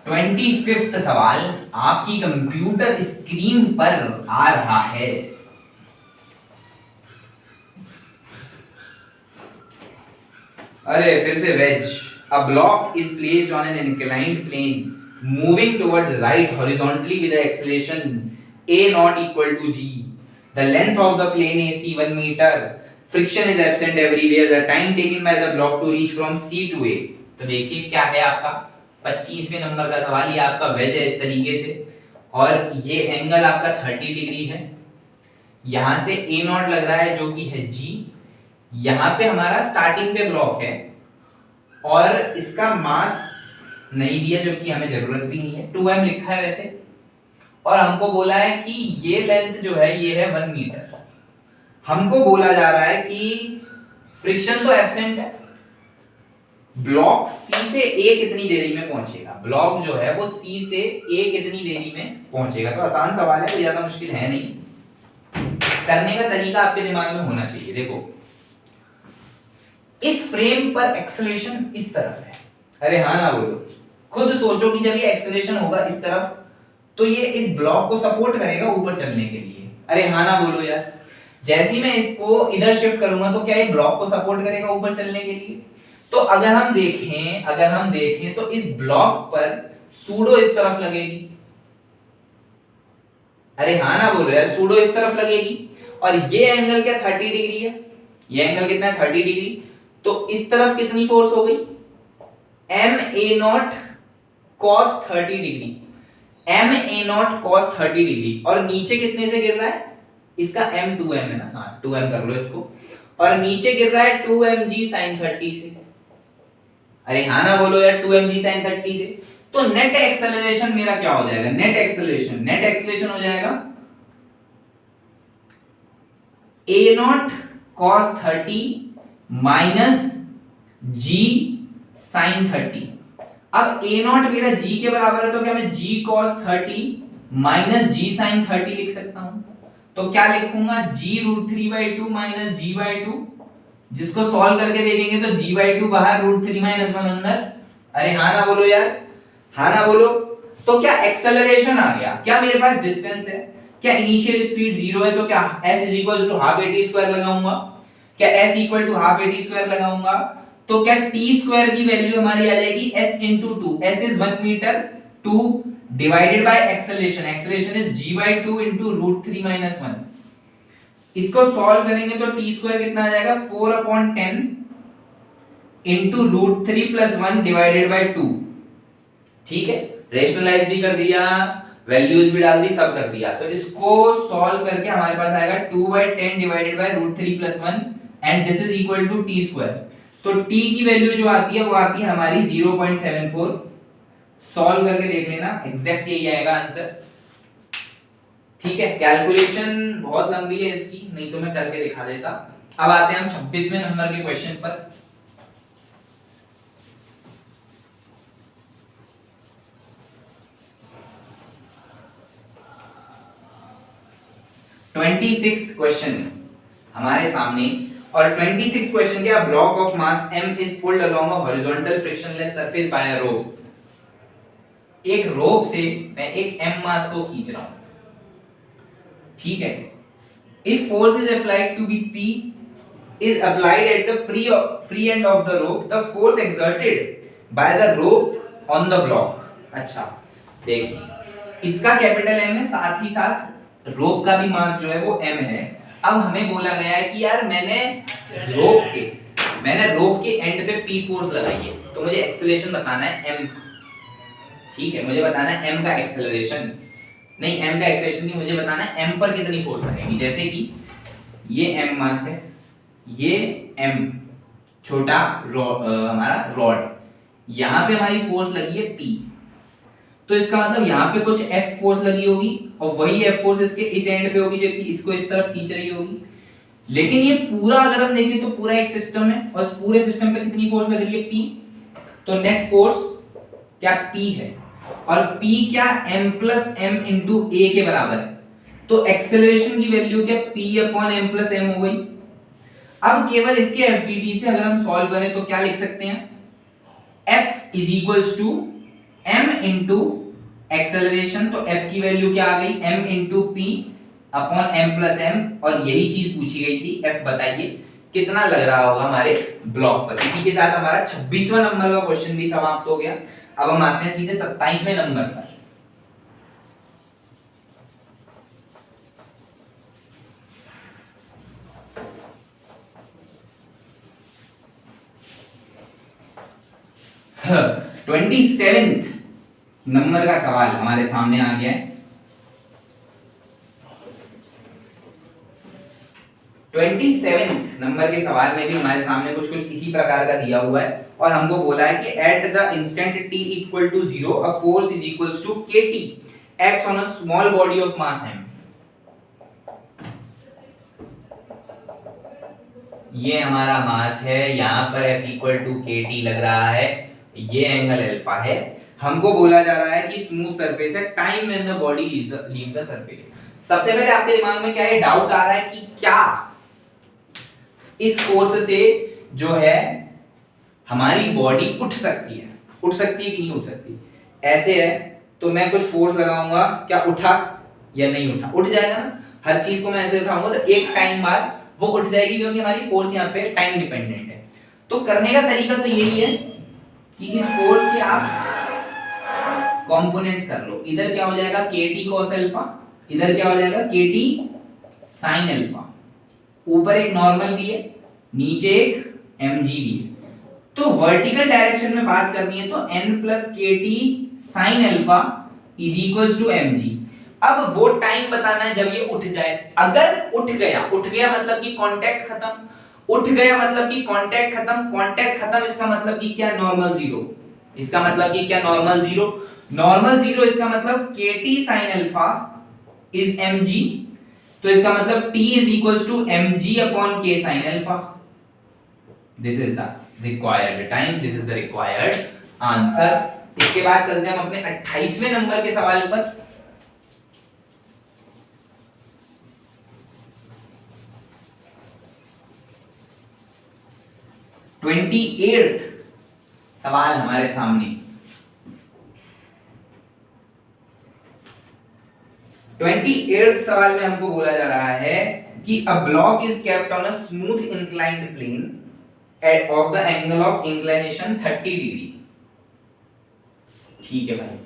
ट्वेंटी फिफ्थ सवाल आपकी कंप्यूटर स्क्रीन पर आ रहा है। अरे फिर से veg, a block is placed on an inclined plane moving towards right horizontally with the acceleration a naught equal to g. The length of the plane AC 1 meter. Friction is absent everywhere. The time taken by the block to reach from C to A. तो देखिए क्या है आपका 25वें number का सवाल, ये आपका veg है इस तरीके से, और ये एंगल आपका 30 डिग्री है, यहां से ए नॉट लग रहा है जो कि है जी, यहां पे हमारा स्टार्टिंग पे ब्लॉक है और इसका मास नहीं दिया जो कि हमें जरूरत भी नहीं है, 2m लिखा है वैसे, और हमको बोला है कि ये लेंथ जो है ये है 1 मीटर। हमको बोला जा रहा है कि फ्रिक्शन तो एब्सेंट है, ब्लॉक सी से ए कितनी देरी में पहुंचेगा, ब्लॉक जो है वो सी से ए कितनी देरी में पहुंचेगा। तो आसान सवाल है, कोई ज्यादा मुश्किल है नहीं, करने का तरीका आपके दिमाग में होना चाहिए। देखो इस फ्रेम पर एक्सेलरेशन इस तरफ है, अरे हाँ ना बोलो, खुद सोचो कि जब ये एक्सेलरेशन होगा इस तरफ तो ये इस ब्लॉक को सपोर्ट करेगा ऊपर चलने के लिए, अरे हाँ ना बोलो यार। जैसे ही मैं इसको इधर शिफ्ट करूंगा तो क्या ये ब्लॉक को सपोर्ट करेगा ऊपर चलने के लिए। तो अगर हम देखें तो इस ब्लॉक पर सूडो इस तरफ लगेगी, अरे हाँ ना बोलो यार, सूडो इस तरफ लगेगी, और ये एंगल क्या 30 डिग्री है, ये एंगल कितना है 30 डिग्री, तो इस तरफ कितनी फोर्स हो गई m a naught cos 30 degree, m a naught cos 30 degree, और नीचे कितने से गिर रहा है, इसका m2m है ना, हाँ 2m कर लो इसको, और नीचे गिर रहा है 2mg sin 30 से, अरे हाँ ना बोलो यार 2mg sin 30 से। तो नेट एक्सेलरेशन मेरा क्या हो जाएगा, नेट एक्सेलरेशन हो जाएगा a not cos 30 minus g sin 30। अब a नॉट मेरा g के बराबर है तो क्या मैं g cos 30 minus g sin 30 लिख सकता हूं। तो क्या लिखूंगा g √3/2 माइनस g/2, जिसको सॉल्व करके देखेंगे तो g/2 बाहर √3 - 1 अंदर, अरे हाँ ना बोलो यार, हाँ ना बोलो। तो क्या एक्सेलरेशन आ गया, क्या मेरे पास डिस्टेंस है, क्या इनिशियल स्पीड 0 है, तो क्या s ½ at² लगाऊंगा, क्या s ½ at² लगाऊंगा, तो क्या t² की वैल्यू हमारी आ जाएगी s * 2, s is 1 metre, 2 divided by acceleration is g/2 √3 - 1। इसको सॉल्व करेंगे तो t² कितना आ जाएगा 4/10 √3 + 1 डिवाइडेड बाय 2, ठीक है, रेशनलाइज भी कर दिया, वैल्यूज भी डाल दी, सब कर दिया। तो इसको सॉल्व करके हमारे पास आएगा 2/10 divided by √3 + 1 and this is equal to t²। तो t की वैल्यू जो आती है वो आती है हमारी 0.74। सॉल्व करके देख लेना, एग्जैक्ट यही आएगा आंसर, ठीक है। कैलकुलेशन बहुत लंबी है इसकी, नहीं तो मैं करके दिखा देता। अब आते हैं हम 26वें नंबर के क्वेश्चन पर। क्वेश्चन हमारे सामने, और 26th क्वेश्चन क्या, block of mass m is pulled along a horizontal frictionless surface by a rope. एक रोप से मैं एक m मास को खींच रहा हूं, ठीक है। If force is applied to be p is applied at the free end of the rope, the force exerted by the rope on the block। अच्छा देखिए, इसका कैपिटल M है, साथ ही साथ रोप का भी मास जो है वो m है। अब हमें बोला गया है कि यार मैंने रोप के एंड पे p फोर्स लगाई है, तो मुझे एक्सेलरेशन बताना है m, ठीक है, मुझे बताना है m का एक्सेलरेशन, नहीं m का एक्सेलरेशन नहीं, मुझे बताना है m पर कितनी फोर्स लगेगी। जैसे कि ये m मास है, ये m छोटा हमारा रॉड, यहां पे हमारी फोर्स लगी है P, तो इसका मतलब यहां पे कुछ F फोर्स लगी होगी और वही F फोर्स इसके इस एंड पे होगी जो कि इसको इस तरफ खींच रही होगी। लेकिन ये पूरा अगर हम देखें तो पूरा एक सिस्टम है और इस पूरे सिस्टम पे कितनी फोर्स लग रही है P, तो नेट फोर्स क्या P है, और P क्या m + m * a के बराबर है, तो एक्सेलरेशन की वैल्यू क्या P/m + m हो गई। अब केवल इसके एफबीडी से अगर हम सॉल्व करें तो क्या लिख सकते हैं, F = m * एक्सेलरेशन, तो F की वैल्यू क्या आ गई m * p/m + m, और यही चीज पूछी गई थी, F बताइए कितना लग रहा होगा हमारे ब्लॉक पर। इसी के साथ हमारा 26वां नंबर का क्वेश्चन भी समाप्त हो गया। अब हम आते हैं सीधे 27वें नंबर पर। हाँ, 27th नंबर का सवाल हमारे सामने आ गया है। 27 नंबर के सवाल में भी हमारे सामने कुछ कुछ इसी प्रकार का दिया हुआ है और हमको बोला है कि at the instant t equal to 0 a force is equals to kt acts on a small body of mass m। ये हमारा मास है, यहाँ पर F इक्वल टू kt लग रहा है, ये एंगल अल्फा है। हमको बोला जा रहा है कि स्मूथ सरफेस है, time when the body leaves the surface. सबसे पहले आपके दिमाग में क्या है, डाउट आ रहा है कि क्या इस फोर्स से जो है हमारी बॉडी उठ सकती है, उठ सकती है कि नहीं उठ सकती। ऐसे है तो मैं कुछ फोर्स लगाऊंगा, क्या उठा या नहीं उठा, उठ जाएगा ना। हर चीज को मैं ऐसे उठाऊंगा तो एक टाइम बाद वो उठ जाएगी, क्योंकि हमारी फोर्स यहाँ पे टाइम डिपेंडेंट है। तो करने का तरीका तो यही है कि इस फोर्स के आप कंपोनेंट्स कर लो। इधर क्या हो जाएगा kt cos अल्फा, इधर क्या हो जाएगा kt sin अल्फा। ऊपर एक नॉर्मल भी है, नीचे एक mg भी है। तो वर्टिकल डायरेक्शन में बात करनी है तो n plus kt sin alpha is equals to mg। अब वो टाइम बताना है जब ये उठ जाए। अगर उठ गया मतलब कि कांटेक्ट खत्म, उठ गया मतलब कि कांटेक्ट खत्म, कांटेक्ट खत्म इसका मतलब कि क्या, नॉर्मल जीरो। इसका मतलब कि क्या, नॉर्मल जीरो। नॉर्मल जीरो इसका मतलब kt sin alpha is mg, तो इसका मतलब t is equals to mg upon k sin alpha। This is the required time, this is the required answer। इसके बाद चलते हैं हम अपने 28वें नंबर के सवाल पर। ट्वेंटी एट्थ सवाल हमारे सामने। 28th सवाल में हमको बोला जा रहा है कि a block is kept on a smooth inclined plane of the angle of inclination 30 degree. ठीक है भाई,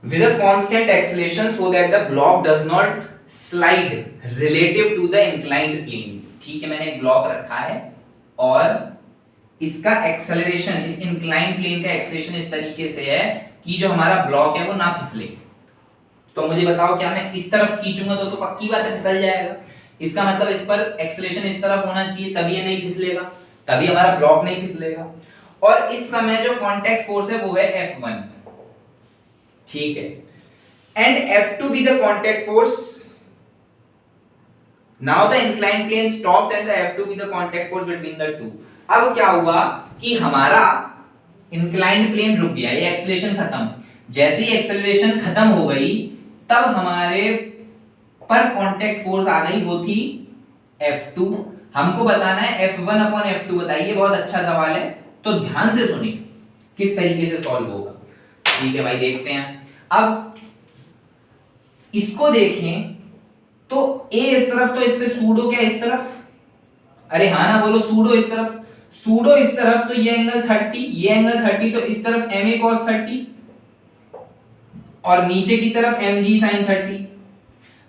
with a constant acceleration so that the block does not slide relative to the inclined plane. ठीक है, मैंने एक block रखा है और इसका एक्सेलरेशन, इस इंक्लाइंड प्लेन का एक्सेलरेशन इस तरीके से है कि जो हमारा ब्लॉक है वो ना फिसले। तो मुझे बताओ, क्या मैं इस तरफ खींचूंगा तो पक्की बात है फिसल जाएगा। इसका मतलब इस पर एक्सेलरेशन इस तरफ होना चाहिए, तभी ये नहीं फिसलेगा, तभी हमारा ब्लॉक नहीं फिसलेगा। और इस समय जो कांटेक्ट फोर्स है वो है F1। ठीक है, and F2 be the contact force. Now the inclined plane stops and the F2 be the contact force between the two. अब क्या हुआ कि हमारा इंक्लाइंड प्लेन रुक गया, ये एक्सेलरेशन खत्म। जैसे ही एक्सेलरेशन खत्म हो गई तब हमारे पर कांटेक्ट फोर्स आ गई, वो थी F2। हमको बताना है F1 अपॉन F2 बताइए। बहुत अच्छा सवाल है, तो ध्यान से सुनिए किस तरीके से सॉल्व होगा। ठीक है भाई, देखते हैं। अब इसको देखें तो A इस तरफ, तो इस पे सूडो क्या इस तरफ, अरे हाँ ना बोलो, सूडो इस तरफ, सूडो इस तरफ, तो ये एंगल 30, ये एंगल 30, तो इस तरफ ma cos 30 और नीचे की तरफ mg sin 30।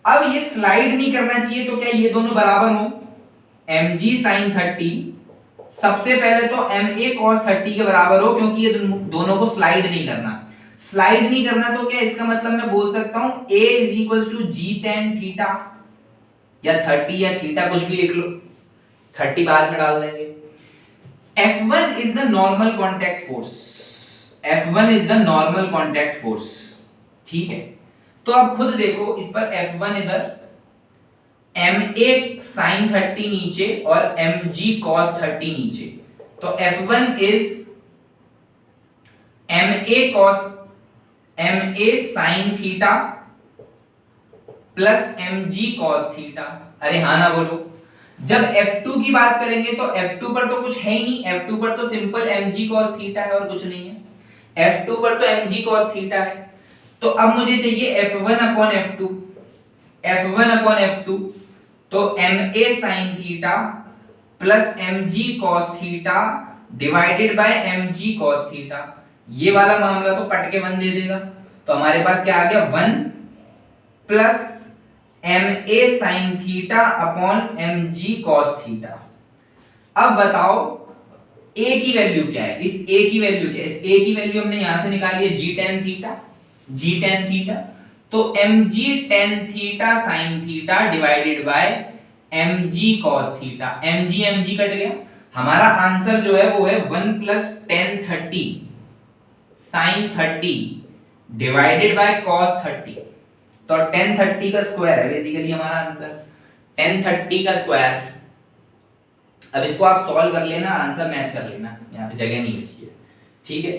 अब ये स्लाइड नहीं करना चाहिए, तो क्या ये दोनों बराबर हो, mg sin 30 सबसे पहले तो ma cos 30 के बराबर हो, क्योंकि ये दोनों को स्लाइड नहीं करना। स्लाइड नहीं करना तो क्या, इसका मतलब मैं बोल सकता हूं a is equals to g tan theta, या 30 या थीटा कुछ भी लिख लो, 30 बाद में डाल देंगे। F1 is the normal contact force, F1 is the normal contact force। ठीक है, तो अब खुद देखो इस पर F1 इधर, ma sin 30 नीचे और mg cos 30 नीचे, तो F1 is ma sin theta plus mg cos theta. अरे हाँ ना बोलो, जब F2 की बात करेंगे तो F2 पर तो कुछ है ही नहीं, F2 पर तो सिंपल mg cos थीटा है और कुछ नहीं है। F2 पर तो mg cos थीटा है, तो अब मुझे चाहिए F1 upon F2, F1 upon F2, तो ma sin theta plus mg cos theta divided by mg cos theta. ये वाला मामला तो कट के 1 दे देगा, तो हमारे पास क्या आ गया 1 plus ma sin theta upon mg cos theta. अब बताओ a की वैल्यू क्या है, इस a की वैल्यू क्या है, इस a की वैल्यू हमने यहां से निकाली है g tan theta, g tan theta. तो mg tan theta sin theta divided by mg cos theta. mg cut गया, हमारा आंसर जो है वो है 1 plus tan 30 sin 30 divided by cos 30। तो tan 30 का स्क्वायर है बेसिकली हमारा आंसर, tan 30 का स्क्वायर। अब इसको आप सॉल्व कर लेना, आंसर मैच कर लेना, यहाँ पे जगह नहीं बची है, ठीक है।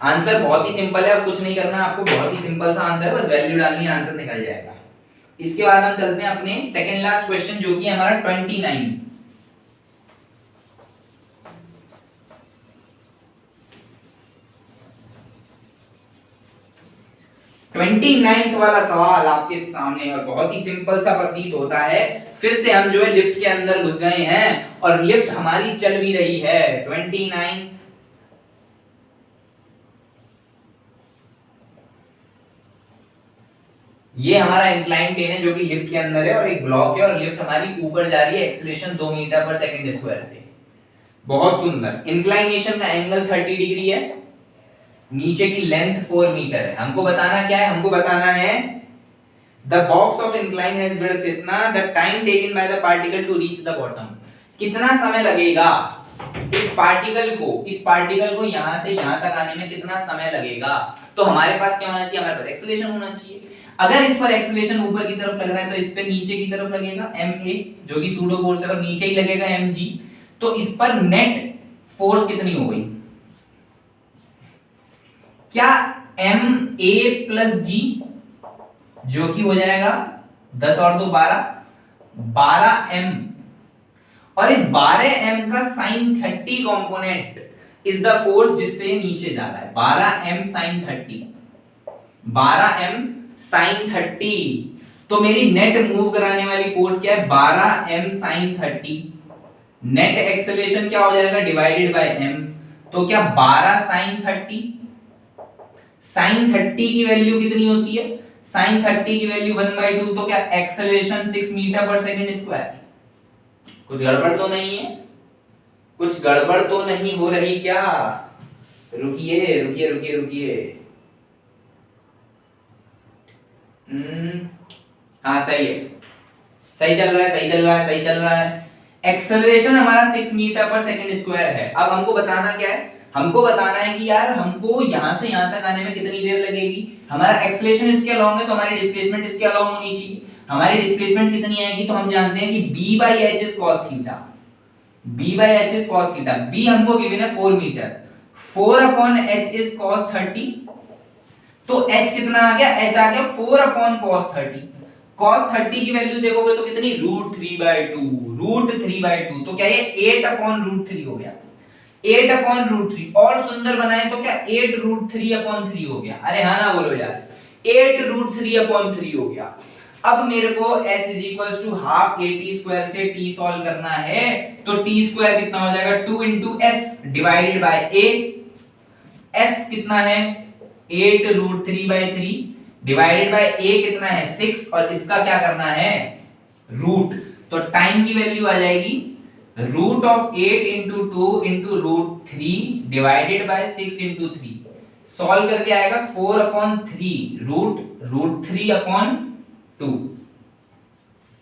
आंसर बहुत ही सिंपल है, अब कुछ नहीं करना आपको, बहुत ही सिंपल सा आंसर है, बस वैल्यू डालनी है, आंसर निकल जाएगा। इसके बाद हम चलते हैं अपने सेकंड लास्ट क्वेश्चन जो कि हमारा 29th वाला सवाल आपके सामने, और बहुत ही सिंपल सा प्रतीत होता है। फिर से हम जो है लिफ्ट के अंदर घुस गए हैं और लिफ्ट हमारी चल भी रही है। 29 ये हमारा इंक्लाइन प्लेन है जो कि लिफ्ट के अंदर है और एक ब्लॉक है, और लिफ्ट हमारी ऊपर जा रही है, acceleration 2 metre per second square से। बहुत सुंदर। इंक्लाइनेशन का एंगल 30 डिग्री है, नीचे की लेंथ 4 मीटर है। हमको बताना क्या है, हमको बताना है the box of incline has width इतना, the time taken by the particle to reach the bottom. कितना समय लगेगा इस पार्टिकल को यहां से यहां तक आने में, कितना समय लगेगा। तो हमारे पास क्या होना चाहिए, हमारे पास एक्सीलरेशन होना चाहिए। अगर इस पर एक्सीलरेशन ऊपर की तरफ लग रहा है तो इस पे नीचे की तरफ लगेगा ma, जो कि सूडो फोर्स है, और नीचे ही लगेगा mg। तो इस पर नेट फोर्स कितनी हो गई, क्या ma प्लस g, जो कि हो जाएगा 10 और 2 12m, और इस 12m का sin 30 component is the force जिससे नीचे जा रहा है। 12m sin 30, 12m sin 30। तो मेरी नेट मूव कराने वाली फोर्स क्या है, 12m sin 30। नेट एक्सेलरेशन क्या हो जाएगा, डिवाइडेड बाय m। तो क्या 12 sin 30, sin 30 की वैल्यू कितनी होती है, sin 30 की वैल्यू 1/2। तो क्या acceleration 6 metre per second square. कुछ गड़बड़ तो नहीं है, कुछ गड़बड़ तो नहीं हो रही क्या। रुकिए रुकिए रुकिए रुकिए, हाँ सही है, सही चल रहा है, सही चल रहा है, सही चल रहा है। एक्सेलरेशन हमारा 6 मीटर पर सेकंड स्क्वायर है। अब हमको बताना क्या है, हमको बताना है कि यार हमको यहां से यहां तक आने में कितनी देर लगेगी। हमारा एक्सेलरेशन इसके अलोंग है तो हमारी डिस्प्लेसमेंट इसके अलोंग होनी चाहिए। हमारी डिस्प्लेसमेंट कितनी आएगी, तो हम जानते हैं कि b by h is cos theta, b by h is cos theta. b हमको गिवन है 4 metre, 4 upon h is cos 30। तो h कितना आ गया, h आ गया 4 upon cos 30। cos 30 की वैल्यू देखोगे तो कितनी, √3/2, √3/2। तो क्या ये 8 upon √3 हो गया, 8 upon √3। और सुंदर बनाए तो क्या 8 √3 upon 3 हो गया। अरे हाँ ना बोलो यार, 8 √3 upon 3 हो गया। अब मेरे को s is equals to half a t square से t सॉल्व करना है, तो t स्क्वायर कितना हो जाएगा, 2 into s divided by a। s कितना है 8 √3/3 डिवाइडेड बाय a कितना है 6, और इसका क्या करना है रूट। तो टाइम की वैल्यू आ जाएगी root of 8 into 2 into √3 divided by 6 into 3। Solve करके आएगा 4 upon 3 √3 upon 2।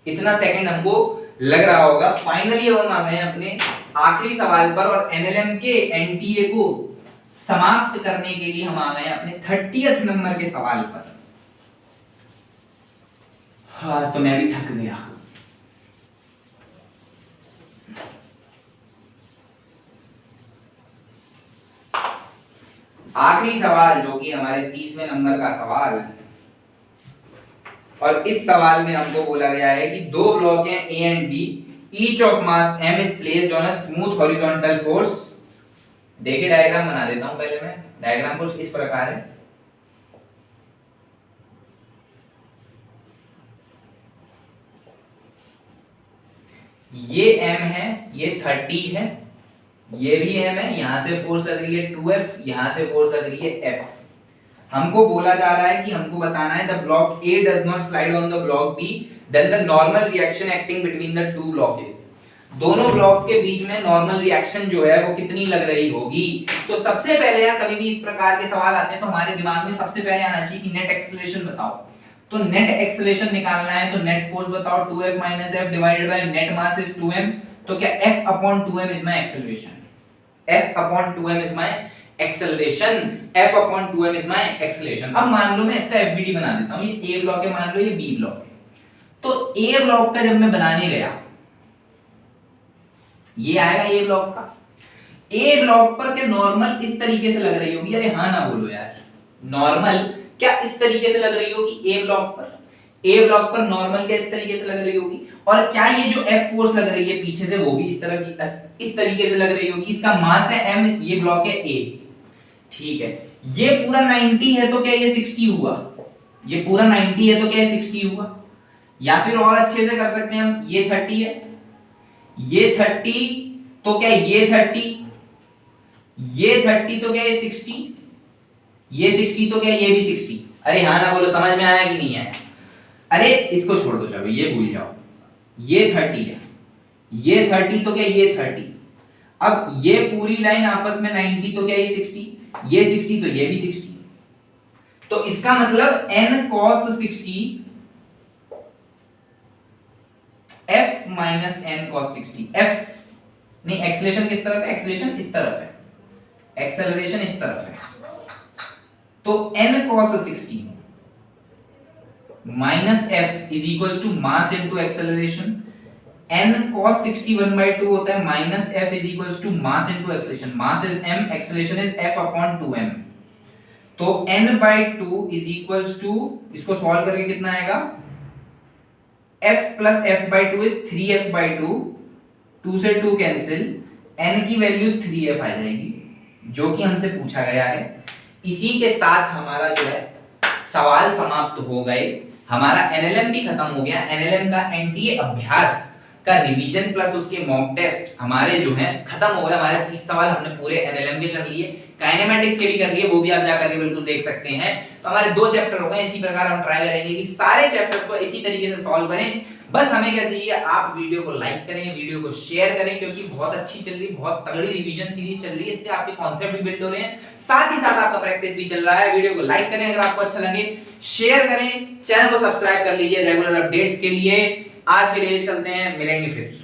इतना सेकंड हमको लग रहा होगा। फाइनली अब हम आ गए अपने आखिरी सवाल पर, और एनएलएम के एनटीए को समाप्त करने के लिए हम आ गए अपने 30th नंबर के सवाल पर। हाँ तो मैं भी थक गया। आखिरी सवाल जो कि हमारे 30वें नंबर का सवाल, और इस सवाल में हमको बोला गया है कि दो ब्लॉक हैं A and B, each of mass m is placed on a smooth horizontal force. देखिए डायग्राम बना देता हूं पहले मैं। डायग्राम कुछ इस प्रकार है, ये m है, ये 30 है, ये भी m है, यहां से फोर्स लग रही है 2f, यहां से फोर्स लग रही है f। हमको बोला जा रहा है कि हमको बताना है the block A does not slide on the block B, then the normal reaction acting between the two blocks is। दोनों ब्लॉक्स के बीच में नॉर्मल रिएक्शन जो है वो कितनी लग रही होगी। तो सबसे पहले यार कभी भी इस प्रकार के सवाल आते हैं तो हमारे दिमाग में सबसे पहले आना चाहिए कि नेट एक्सेलरेशन बताओ। तो नेट एक्सेलरेशन निकालना है, तो नेट फोर्स बताओ 2f minus F divided by net mass is 2m, तो क्या f upon 2m is my acceleration, f upon 2m is my acceleration, f upon 2m is my acceleration. अब मान लो मैं इसका fbd बना देता हूं, ये a ब्लॉक है, मान लो ये b ब्लॉक है, तो a ब्लॉक का जब मैं बनाने गया, ये आएगा a ब्लॉक का, ए ब्लॉक पर क्या नॉर्मल इस तरीके से लग रही होगी, अरे हाँ ना बोलो यार, नॉर्मल क्या इस तरीके से लग रही होगी ए ब्लॉक पर नॉर्मल क्या इस तरीके से लग रही होगी, और क्या ये जो एफ फोर्स लग रही है पीछे से वो भी इस तरह की इस तरीके से लग रही होगी, इसका मास है एम, ये ब्लॉक है ए, ठीक है, ये पूरा 90 है तो क्या ये 60 हुआ, ये पूरा 90 है तो क्या ये 60 हुआ, या फिर और अच्छे से कर सकते हैं हम, ये 30 है, ये 30 तो क्या ये 30, ये 30 तो क्या ये 60, ये 60 तो क्या ये भी 60, अरे हाँ ना बोलो, समझ में आया कि नहीं आया, अरे इसको छोड़ दो, चलो ये भूल जाओ, ये 30 है, ये 30 तो क्या ये 30, अब ये पूरी लाइन आपस में 90 तो क्या ये 60, ये 60 तो ये भी 60, तो इसका मतलब n cos 60 f minus n cos 60, f नहीं, एक्सेलरेशन किस तरफ है, एक्सेलरेशन इस तरफ है, एक्सेलरेशन इस तरफ है, तो n cos 60 minus f is equals to mass into acceleration, n cos 60 1/2 होता है, minus f is equals to mass into acceleration, mass is m, acceleration is f upon 2m, तो n/2 इज इक्वल्स टू, इसको solve करके कितना आएगा, f plus f/2 is 3f/2, 2 से 2 cancel, n की value 3f आ जाएगी जो कि हमसे पूछा गया है। इसी के साथ हमारा जो है सवाल समाप्त हो गए, हमारा एनएलएम भी खत्म हो गया, एनएलएम का एनटीए अभ्यास का रिवीजन प्लस उसके मॉक टेस्ट हमारे जो हैं खत्म हो गए, हमारे 30 सवाल हमने पूरे एनएलएम के कर लिए, काइनेमैटिक्स के भी कर लिए, वो भी आप जाकर के बिल्कुल देख सकते हैं। तो हमारे 2 चैप्टर हो गए, इसी प्रकार हम ट्राई करेंगे कि सारे चैप्टर्स को इसी तरीके से सॉल्व करें। बस हमें क्या चाहिए, आप वीडियो को लाइक करें, वीडियो को शेयर करें, क्योंकि बहुत अच्छी चल रही है, बहुत तगड़ी रिवीजन सीरीज चल रही है, इससे आपके कॉन्सेप्ट भी बिल्ड हो रहे हैं, साथ ही साथ आपका प्रैक्टिस भी चल रहा है। वीडियो को लाइक करें अगर आपको अच्छा लगे, शेयर करें, चैनल को सब्सक्राइब कर लीजिए रेगुलर अपडेट्स के लिए। आज के लिए चलते हैं, मिलेंगे फिर।